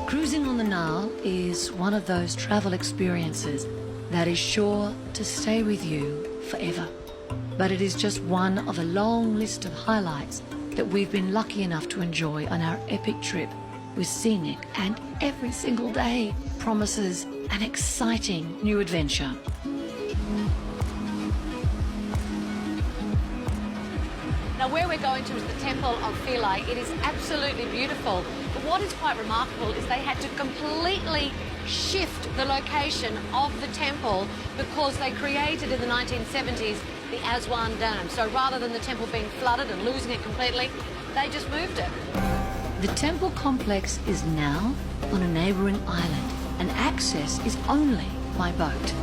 Cruising on the Nile is one of those travel experiences that is sure to stay with you forever. But it is just one of a long list of highlights that we've been lucky enough to enjoy on our epic trip with scenic, and every single day promises an exciting new adventure. Now, where we're going to is the Temple of Philae. It is absolutely beautiful. But what is quite remarkable is they had to completely shift the location of the temple because they created in the 1970s the Aswan Dam. So rather than the temple being flooded and losing it completely, they just moved it. The temple complex is now on a neighbouring island, and access is only by boat.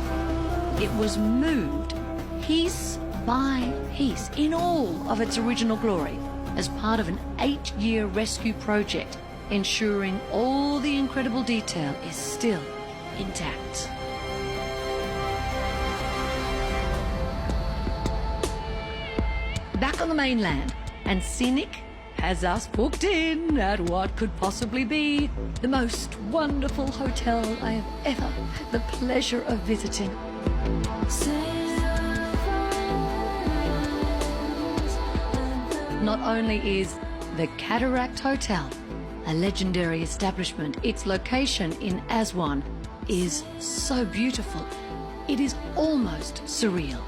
It was moved piece by piece in all of its original glory as part of an 8-year rescue project, ensuring all the incredible detail is still intact. Back on the mainland, and scenic has us booked in at what could possibly be the most wonderful hotel I have ever had the pleasure of visiting. Not only is the Cataract Hotel a legendary establishment, its location in Aswan is so beautiful, it is almost surreal.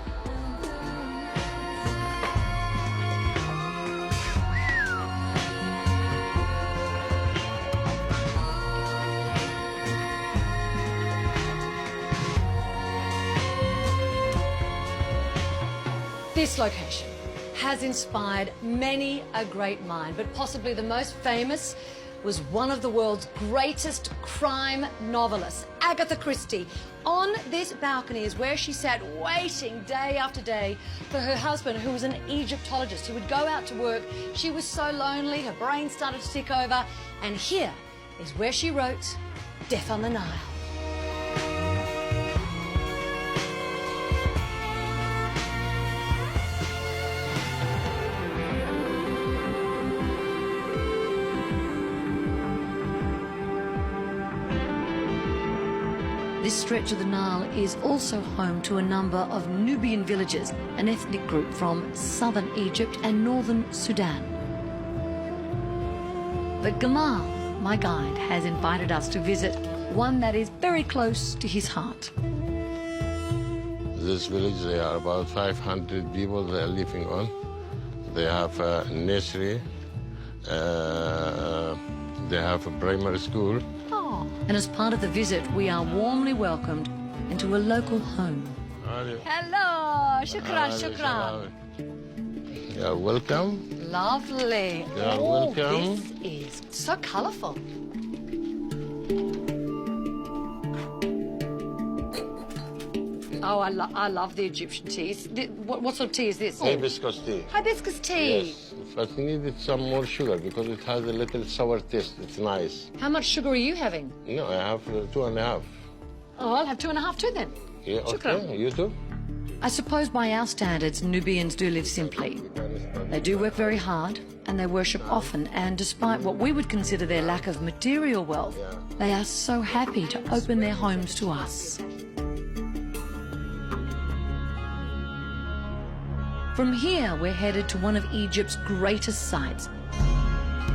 This location has inspired many a great mind, but possibly the most famous was one of the world's greatest crime novelists, Agatha Christie. On this balcony is where she sat waiting day after day for her husband, who was an Egyptologist. He would go out to work. She was so lonely, her brain started to tick over, and here is where she wrote Death on the Nile. This stretch of the Nile is also home to a number of Nubian villages, an ethnic group from southern Egypt and northern Sudan. But Gamal, my guide, has invited us to visit one that is very close to his heart. This village, there are about 500 people they are living on. They have a nursery, they have a primary school. And as part of the visit, we are warmly welcomed into a local home. Hello, shukran, shukran. You're welcome. Lovely. You're welcome. This is so colourful. Oh, I love the Egyptian tea. What sort of tea is this? Hibiscus tea. Hibiscus tea. Yes, but you needed some more sugar because it has a little sour taste. It's nice. How much sugar are you having? No, I have 2.5. Oh, I'll have 2.5 too then. Yeah, okay. You too? I suppose by our standards, Nubians do live simply. They do work very hard and they worship often, and despite what we would consider their lack of material wealth, they are so happy to open their homes to us. From here, we're headed to one of Egypt's greatest sites.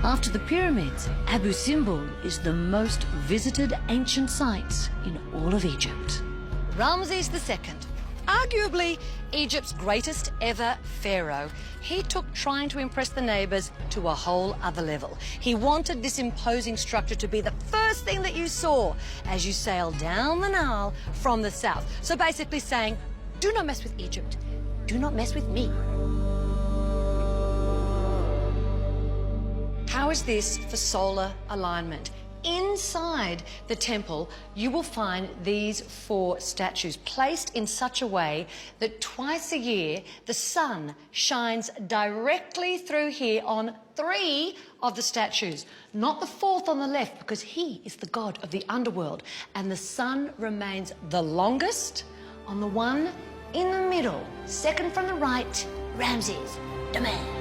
After the pyramids, Abu Simbel is the most visited ancient site in all of Egypt. Ramses II, arguably Egypt's greatest ever pharaoh, he took trying to impress the neighbours to a whole other level. He wanted this imposing structure to be the first thing that you saw as you sailed down the Nile from the south. So basically saying, do not mess with Egypt. Do not mess with me. How is this for solar alignment? Inside the temple, you will find these 4 statues placed in such a way that twice a year the sun shines directly through here on 3 of the statues, not the 4th on the left, because he is the god of the underworld, and the sun remains the longest on the one in the middle, second from the right, Ramses, the man.